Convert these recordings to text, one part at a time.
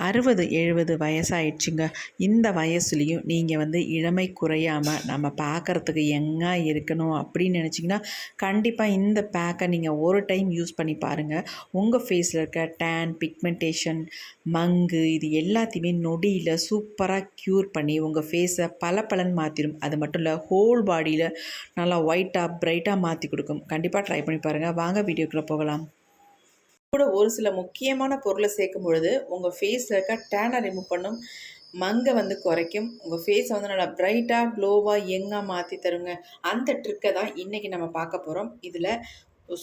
60-70 வயசாயிடுச்சுங்க. இந்த வயசுலேயும் நீங்கள் இளமை குறையாமல் நம்ம பார்க்குறதுக்கு யங்காக இருக்கணும் அப்படின்னு நினச்சிங்கன்னா, கண்டிப்பாக இந்த பேக்கை நீங்கள் ஒரு டைம் யூஸ் பண்ணி பாருங்கள். உங்கள் ஃபேஸில் இருக்க டேன், பிக்மெண்டேஷன், மங்கு இது எல்லாத்தையுமே நொடியில் சூப்பராக க்யூர் பண்ணி உங்கள் ஃபேஸை பளபளன்னு மாற்றிடும். அது மட்டும் இல்லை, ஹோல் பாடியில் நல்லா ஒயிட்டாக பிரைட்டாக மாற்றி கொடுக்கும். கண்டிப்பாக ட்ரை பண்ணி பாருங்கள். வாங்க வீடியோக்குள்ளே போகலாம். கூட ஒரு சில முக்கியமான பொருளை சேர்க்கும் பொழுது உங்கள் ஃபேஸில் இருக்க டேனை ரிமூவ் பண்ணும், மங்கை குறைக்கும், உங்கள் ஃபேஸை நல்லா பிரைட்டாக க்ளோவாக யங்காக மாற்றி தருங்க. அந்த ட்ரிக்கை தான் இன்றைக்கி நம்ம பார்க்க போகிறோம். இதில்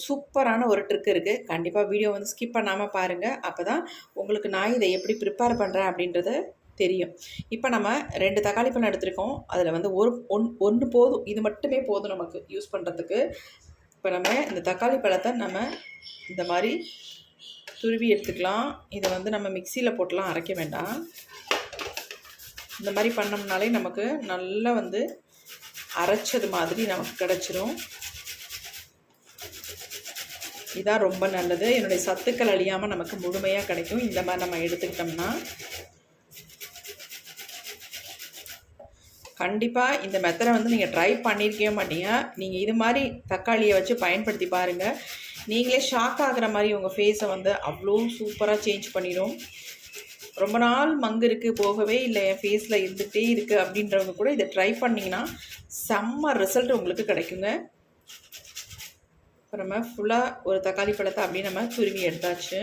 சூப்பரான ஒரு ட்ரிக் இருக்குது. கண்டிப்பாக வீடியோ ஸ்கிப் பண்ணாமல் பாருங்கள். அப்போ தான் உங்களுக்கு நான் இதை எப்படி ப்ரிப்பேர் பண்ணுறேன் அப்படின்றது தெரியும். இப்போ நம்ம 2 தக்காளி பழம் எடுத்துருக்கோம். அதில் ஒன்று போதும். இது மட்டுமே போதும் நமக்கு யூஸ் பண்ணுறதுக்கு. இப்போ நம்ம இந்த தக்காளி பழத்தை நம்ம இந்த மாதிரி துருவி எடுத்துக்கலாம். இதை நம்ம மிக்சியில் போட்டுலாம் அரைக்க வேண்டாம். இந்த மாதிரி பண்ணோம்னாலே நமக்கு நல்லா அரைச்சது மாதிரி நமக்கு கிடச்சிரும். இதான் ரொம்ப நல்லது. என்னுடைய சத்துக்கள் அழியாமல் நமக்கு முழுமையாக கிடைக்கும் இந்த மாதிரி நம்ம எடுத்துக்கிட்டோம்னா. கண்டிப்பாக இந்த மெத்தடை நீங்கள் ட்ரை பண்ணியிருக்கவே மாட்டீங்க. நீங்கள் இது மாதிரி தக்காளியை வச்சு பயன்படுத்தி பாருங்கள். நீங்களே ஷாக் ஆகிற மாதிரி உங்கள் ஃபேஸை அவ்வளோ சூப்பராக சேஞ்ச் பண்ணிடும். ரொம்ப நாள் மங்கு இருக்குது, போகவே இல்லை, என் ஃபேஸில் இருந்துகிட்டே இருக்குது அப்படின்றவங்க கூட இதை ட்ரை பண்ணிங்கன்னா செம்ம ரிசல்ட் உங்களுக்கு கிடைக்குங்க. இப்போ நம்ம ஃபுல்லாக ஒரு தக்காளி பழத்தை அப்படியே நம்ம துருவி எடுத்தாச்சு.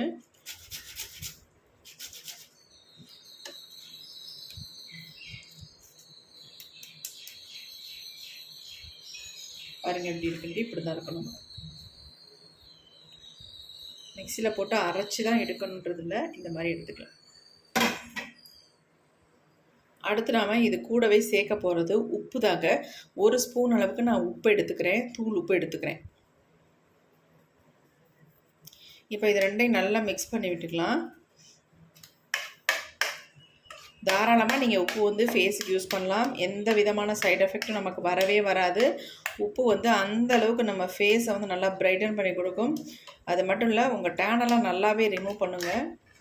பாருங்கள் எப்படி இருக்குன்ட்டு இப்படி தான் இருக்கணும். மிக்சியில் போட்டு அரைச்சி தான் எடுக்கணுன்றதில்ல, இந்த மாதிரி எடுத்துக்கலாம். அடுத்து நாம் இது கூடவே சேர்க்க போகிறது உப்பு தாங்க. 1 ஸ்பூன் அளவுக்கு நான் உப்பு எடுத்துக்கிறேன், தூள் உப்பு எடுத்துக்கிறேன். இப்போ இது ரெண்டையும் நல்லா மிக்ஸ் பண்ணி விட்டுக்கலாம். தாராளமாக நீங்கள் உப்பு ஃபேஸுக்கு யூஸ் பண்ணலாம். எந்த விதமான சைடு எஃபெக்ட்டும் நமக்கு வரவே வராது. உப்பு அந்த அளவுக்கு நம்ம ஃபேஸை நல்லா பிரைட்டன் பண்ணி கொடுக்கும். அது மட்டும் இல்லை, உங்கள் டேனெல்லாம் நல்லாவே ரிமூவ் பண்ணுங்க.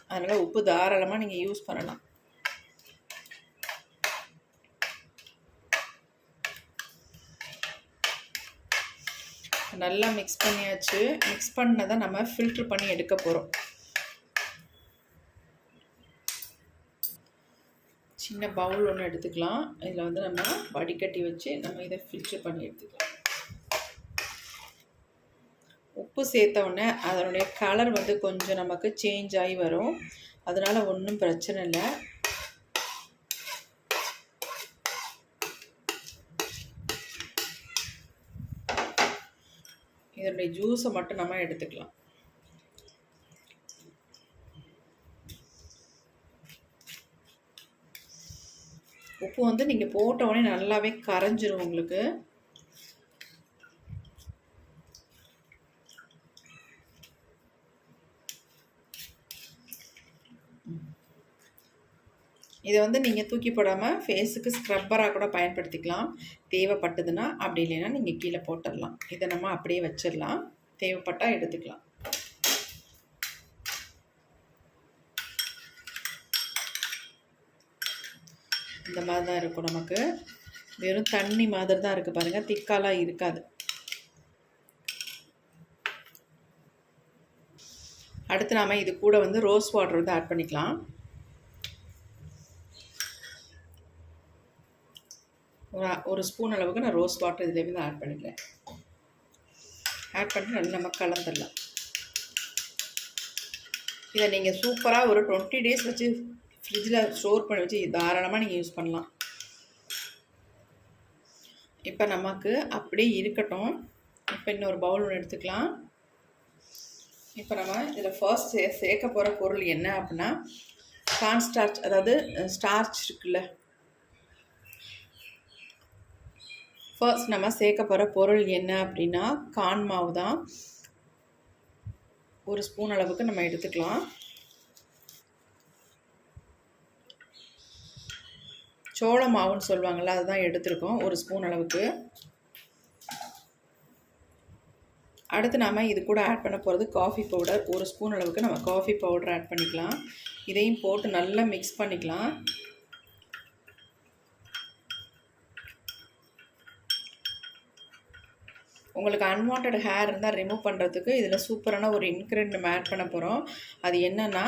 அதனால் உப்பு தாராளமாக நீங்கள் யூஸ் பண்ணலாம். நல்லா மிக்ஸ் பண்ணியாச்சு. மிக்ஸ் பண்ணதை நம்ம ஃபில்ட்ரு பண்ணி எடுக்க போகிறோம். சின்ன பவுல் ஒன்று எடுத்துக்கலாம். இதில் நம்ம வடிகட்டி வச்சு நம்ம இதை ஃபில்ட்ரு பண்ணி எடுத்துக்கலாம். உப்பு சேர்த்த உடனே அதனுடைய கலர் கொஞ்சம் நமக்கு சேஞ்ச் ஆகி வரும். அதனால் ஒன்றும் பிரச்சனை இல்லை. இதனுடைய ஜூஸை மட்டும் நம்ம எடுத்துக்கலாம். உப்பு நீங்கள் போட்ட உடனே நல்லாவே கரைஞ்சிரும் உங்களுக்கு. இதை நீங்கள் தூக்கி போடாமல் ஃபேஸுக்கு ஸ்க்ரப்பராக கூட பயன்படுத்திக்கலாம் தேவைப்பட்டதுன்னா. அப்படி இல்லைன்னா நீங்கள் கீழே போட்டுடலாம். இதை நம்ம அப்படியே வச்சிடலாம், தேவைப்பட்டால் எடுத்துக்கலாம். இந்த மாதிரி தான் இருக்கும். நமக்கு வெறும் தண்ணி மாதிரி தான் இருக்குது பாருங்கள், திக்காலாம் இருக்காது. அடுத்து நாம் இது கூட ரோஸ் வாட்டர் ஆட் பண்ணிக்கலாம். ஒரு ஸ்பூன் அளவுக்கு நான் ரோஸ் வாட்டர் இதில் ஆட் பண்ணிக்கிறேன். ஆட் பண்ணிட்டு நல்லா நம்ம கலந்துடலாம். இதை நீங்கள் சூப்பராக ஒரு 20 டேஸ் வச்சு ஃப்ரிட்ஜில் ஸ்டோர் பண்ணி வச்சு தாராளமாக நீங்கள் யூஸ் பண்ணலாம். இப்போ நமக்கு அப்படியே இருக்கட்டும். இப்போ இன்னொரு பவுல் ஒன்று எடுத்துக்கலாம். இப்போ நம்ம இதில் ஃபர்ஸ்ட் சேர்க்க போகிற பொருள் என்ன அப்படின்னா, கார்ன் ஸ்டார்ச், அதாவது ஸ்டார்ச் இருக்குல்ல. ஃபர்ஸ்ட் நம்ம சேர்க்க போகிற பொருள் என்ன அப்படின்னா கார்ன் மாவு தான். 1 ஸ்பூன் அளவுக்கு நம்ம எடுத்துக்கலாம். சோள மாவுன்னு சொல்லுவாங்கள்ல, அதுதான் எடுத்துருக்கோம் 1 ஸ்பூன் அளவுக்கு. அடுத்து நாம் இது கூட ஆட் பண்ண போகிறது காஃபி பவுடர். 1 ஸ்பூன் அளவுக்கு நம்ம காஃபி பவுடர் ஆட் பண்ணிக்கலாம். இதையும் போட்டு நல்லா மிக்ஸ் பண்ணிக்கலாம். உங்களுக்கு அன்வான்ட் ஹேர் இருந்தால் ரிமூவ் பண்ணுறதுக்கு இதில் சூப்பரான ஒரு இன்க்ரீடியன்ட் நம்ம ஆட் பண்ண போகிறோம். அது என்னென்னா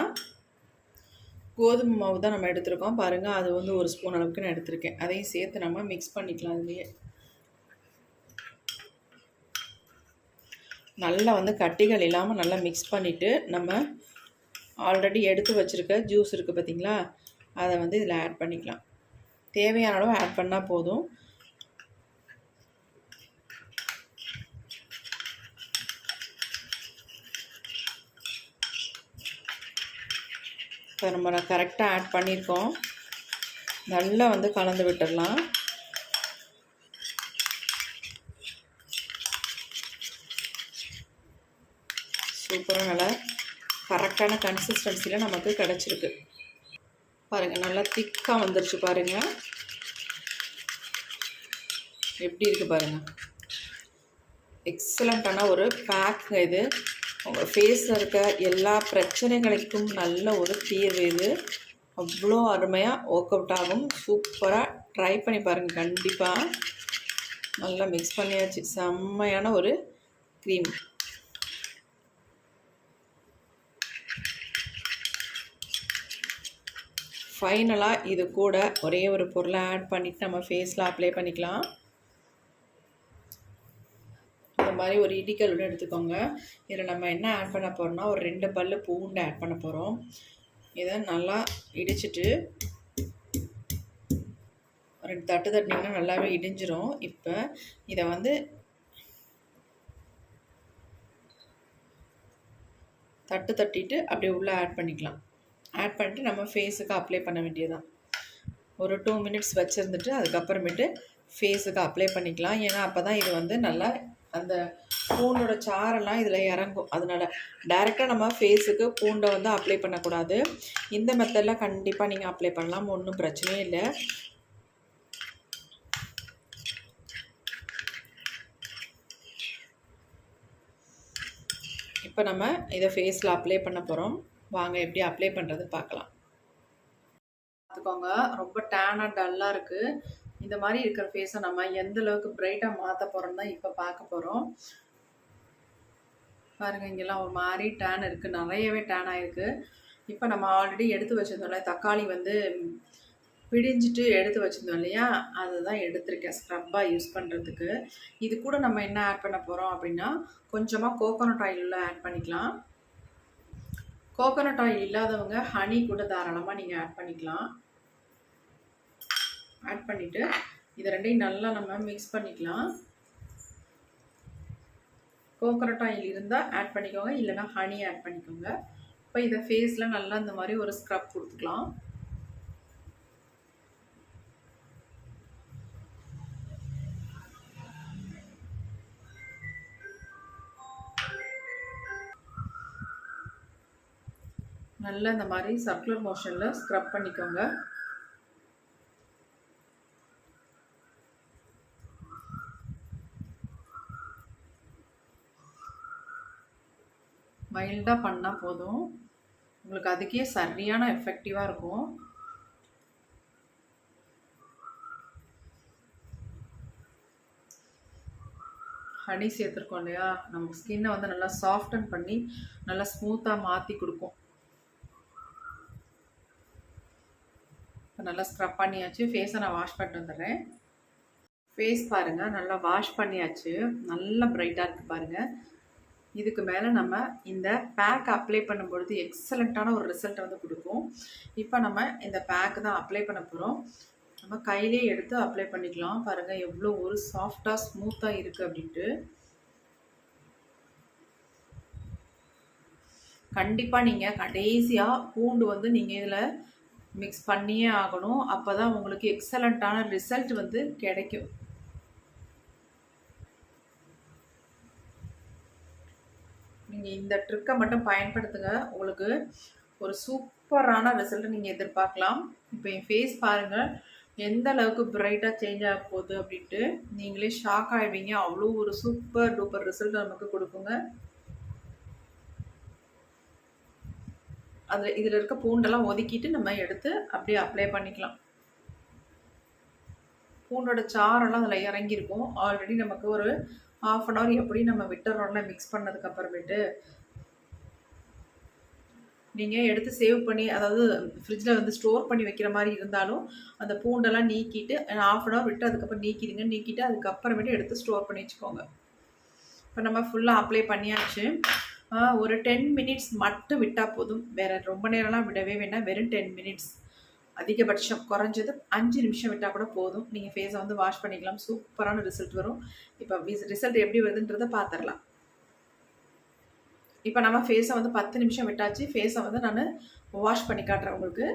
கோதுமை மாவு தான் நம்ம எடுத்துருக்கோம் பாருங்கள். அது வந்து 1 ஸ்பூன் அளவுக்கு நான் எடுத்திருக்கேன். அதையும் சேர்த்து நம்ம மிக்ஸ் பண்ணிக்கலாம். அதுலேயே நல்லா வந்து கட்டிகள் இல்லாமல் நல்லா மிக்ஸ் பண்ணிவிட்டு நம்ம ஆல்ரெடி எடுத்து வச்சுருக்க ஜூஸ் இருக்குது பார்த்திங்களா, அதை வந்து இதில் ஆட் பண்ணிக்கலாம். தேவையான அளவு ஆட் பண்ணால் போதும். இப்போ நம்ம கரெக்டாக ஆட் பண்ணியிருக்கோம். நல்லா வந்து கலந்து விட்டுடலாம். சூப்பராக நல்லா கரெக்டான கன்சிஸ்டன்சியில் நமக்கு கிடச்சிருக்கு பாருங்கள். நல்லா திக்காக வந்துருச்சு பாருங்கள். எப்படி இருக்குது பாருங்கள். எக்ஸலண்ட்டான ஒரு பேக் இது. உங்கள் ஃபேஸில் இருக்க எல்லா பிரச்சனைகளுக்கும் நல்ல ஒரு தீர்வு இது. அவ்வளோ அருமையாக ஒர்க் அவுட் ஆகும். சூப்பராக ட்ரை பண்ணி பாருங்கள் கண்டிப்பாக. நல்லா மிக்ஸ் பண்ணியாச்சு. செம்மையான ஒரு க்ரீம். ஃபைனலாக இது கூட ஒரே ஒரு பொருளை ஆட் பண்ணிவிட்டு நம்ம ஃபேஸில் அப்ளை பண்ணிக்கலாம். இந்த மாதிரி ஒரு இடிக்கல் ஒன்று எடுத்துக்கோங்க. இதில் நம்ம என்ன ஆட் பண்ண போகிறோம்னா ஒரு 2 பல்லு பூண்டு ஆட் பண்ண போகிறோம். இதை நல்லா இடிச்சிட்டு 2 தட்டு தட்டினீங்கன்னா நல்லாவே இடிஞ்சிரும். இப்போ இதை வந்து தட்டிட்டு அப்படியே உள்ளே ஆட் பண்ணிக்கலாம். ஆட் பண்ணிட்டு நம்ம ஃபேஸுக்கு அப்ளை பண்ண வேண்டியதுதான். ஒரு 2 மினிட்ஸ் வச்சுருந்துட்டு அதுக்கப்புறமேட்டு ஃபேஸுக்கு அப்ளை பண்ணிக்கலாம். ஏன்னா அப்போ தான் இது வந்து நல்லா அந்த பூண்டோட சாரெல்லாம் இதில் இறங்கும். அதனால் டைரெக்டாக நம்ம ஃபேஸுக்கு பூண்டை வந்து அப்ளை பண்ணக்கூடாது. இந்த மெத்தடில் கண்டிப்பாக நீங்கள் அப்ளை பண்ணலாம், ஒன்றும் பிரச்சனையே இல்லை. இப்போ நம்ம இதை ஃபேஸில் அப்ளை பண்ண போகிறோம். வாங்க எப்படி அப்ளை பண்ணுறது பார்க்கலாம். பார்த்துக்கோங்க, ரொம்ப டேனாக டல்லாக இருக்குது. இந்த மாதிரி இருக்கிற ஃபேஸை நம்ம எந்த அளவுக்கு பிரைட்டாக மாற்ற போகிறோம் தான் இப்போ பார்க்க போகிறோம். பாருங்கள், இங்கெல்லாம் ஒரு மாதிரி டேன் இருக்குது, நிறையவே டேன் ஆகிருக்கு. இப்போ நம்ம ஆல்ரெடி எடுத்து வச்சுருந்தோம்ல தக்காளி வந்து பிடிஞ்சிட்டு எடுத்து வச்சுருந்தோம் இல்லையா, அதுதான் எடுத்திருக்கேன் ஸ்க்ரப்பாக யூஸ் பண்ணுறதுக்கு. இது கூட நம்ம என்ன ஆட் பண்ண போகிறோம் அப்படின்னா கொஞ்சமாக கோகோனட் ஆயில் ஆட் பண்ணிக்கலாம். கோகோனட் ஆயில் இல்லாதவங்க ஹனி கூட தாராளமாக நீங்கள் ஆட் பண்ணிக்கலாம். ஆட் பண்ணிவிட்டு இதை ரெண்டையும் நல்லா நம்ம மிக்ஸ் பண்ணிக்கலாம். கோகோனட் ஆயில் இருந்தால் ஆட் பண்ணிக்கோங்க, இல்லைனா ஹனி ஆட் பண்ணிக்கோங்க. இப்போ இதை ஃபேஸில் நல்லா இந்த மாதிரி ஒரு ஸ்க்ரப் கொடுத்துக்கலாம். நல்லா இந்த மாதிரி சர்க்குலர் மோஷனில் ஸ்க்ரப் பண்ணிக்கோங்க. மைல்டாக பண்ணால் போதும், உங்களுக்கு அதுக்கே சரியான எஃபெக்டிவாக இருக்கும். ஹனி சேர்த்துருக்கோம் இல்லையா, நம்ம ஸ்கின்னை வந்து நல்லா சாஃப்டன் பண்ணி நல்லா ஸ்மூத்தாக மாற்றி கொடுக்கும். இப்போ நல்லா ஸ்க்ரப் பண்ணியாச்சு. ஃபேஸை நான் வாஷ் பண்ணிட்டு வந்துடுறேன். ஃபேஸ் பாருங்கள், நல்லா வாஷ் பண்ணியாச்சு, நல்லா பிரைட்டாக இருக்குது பாருங்கள். இதுக்கு மேலே நம்ம இந்த பேக் அப்ளை பண்ணும்பொழுது எக்ஸலண்ட்டான ஒரு ரிசல்ட் வந்து கொடுக்கும். இப்போ நம்ம இந்த பேக்கு தான் அப்ளை பண்ண போகிறோம். நம்ம கையிலே எடுத்து அப்ளை பண்ணிக்கலாம். பாருங்கள் எவ்வளோ ஒரு சாஃப்டாக ஸ்மூத்தாக இருக்குது அப்படின்ட்டு. கண்டிப்பாக நீங்கள் கடைசியாக பூண்டு வந்து நீங்கள் இதில் மிக்ஸ் பண்ணியே ஆகணும். அப்போ தான் உங்களுக்கு எக்ஸலண்ட்டான ரிசல்ட் வந்து கிடைக்கும். நீங்கள் இந்த ட்ரிக்கை மட்டும் பயன்படுத்துங்க, உங்களுக்கு ஒரு சூப்பரான ரிசல்ட் நீங்கள் எதிர்பார்க்கலாம். இப்போ என் ஃபேஸ் பாருங்கள் எந்த அளவுக்கு பிரைட்டாக சேஞ்ச் ஆக போகுது அப்படின்ட்டு நீங்களே ஷாக் ஆகிடுவீங்க. அவ்வளோ ஒரு சூப்பர் டூப்பர் ரிசல்ட் நமக்கு கொடுக்குங்க. இதில் இருக்க பூண்டெல்லாம் ஒதுக்கிட்டு நம்ம எடுத்து அப்படியே அப்ளை பண்ணிக்கலாம். பூண்டோட சாரெல்லாம் அதில் இறங்கியிருக்கும். ஆல்ரெடி நமக்கு ஒரு 1/2 அன் ஹவர் எப்படி நம்ம விட்டுறோம்ல மிக்ஸ் பண்ணதுக்கப்புறமேட்டு. நீங்கள் எடுத்து சேவ் பண்ணி, அதாவது ஃப்ரிட்ஜில் வந்து ஸ்டோர் பண்ணி வைக்கிற மாதிரி இருந்தாலும் அந்த பூண்டெல்லாம் நீக்கிட்டு 1/2 அன் ஹவர் விட்டு அதுக்கப்புறம் நீக்கிட்டு அதுக்கப்புறமேட்டு எடுத்து ஸ்டோர் பண்ணி வச்சுக்கோங்க. இப்போ நம்ம ஃபுல்லாக அப்ளை பண்ணியாச்சு. ஒரு 10 மினிட்ஸ் மட்டும் விட்டால் போதும். வேறு ரொம்ப நேரம்லாம் விடவே வேண்டாம். வெறும் 10 மினிட்ஸ், அதிகபட்சம் குறைஞ்சது 5 நிமிஷம் விட்டால் கூட போதும். நீங்கள் ஃபேஸை வந்து வாஷ் பண்ணிக்கலாம். சூப்பரான ரிசல்ட் வரும். இப்போ ரிசல்ட் எப்படி வருதுன்றதை பார்த்துடலாம். இப்போ நம்ம ஃபேஸை வந்து 10 நிமிஷம் விட்டாச்சு. ஃபேஸை வந்து நான் வாஷ் பண்ணி காட்டுறேன் உங்களுக்கு.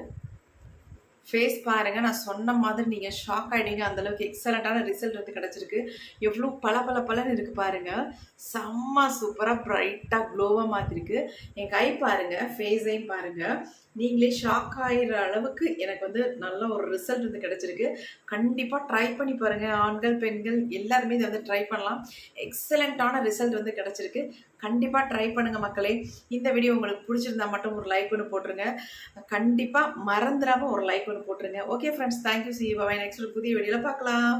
ஃபேஸ் பாருங்கள், நான் சொன்ன மாதிரி நீங்கள் ஷாக் ஆகிடுங்க. அந்தளவுக்கு எக்ஸலண்ட்டான ரிசல்ட் வந்து கிடச்சிருக்கு. எவ்வளோ பளபளன்னு இருக்குது பாருங்கள். செம்ம சூப்பராக ப்ரைட்டாக க்ளோவாக மாற்றிருக்கு. என் கை பாருங்கள், ஃபேஸையும் பாருங்கள். நீங்களே ஷாக் ஆகிற அளவுக்கு எனக்கு வந்து நல்ல ஒரு ரிசல்ட் வந்து கிடச்சிருக்கு. கண்டிப்பாக ட்ரை பண்ணி பாருங்கள். ஆண்கள் பெண்கள் எல்லாருமே இதை வந்து ட்ரை பண்ணலாம். எக்ஸலண்ட்டான ரிசல்ட் வந்து கிடச்சிருக்கு. கண்டிப்பாக ட்ரை பண்ணுங்கள் மக்களே. இந்த வீடியோ உங்களுக்கு பிடிச்சிருந்தா மட்டும் ஒரு லைக் ஒன்று போட்டுருங்க. கண்டிப்பாக மறந்துடாமல் ஒரு லைக் ஒன்று போட்டுருங்க. Okay friends, thank you. See you. Bye. Next ஒரு புதிய வீடியோவில் பார்க்கலாம்.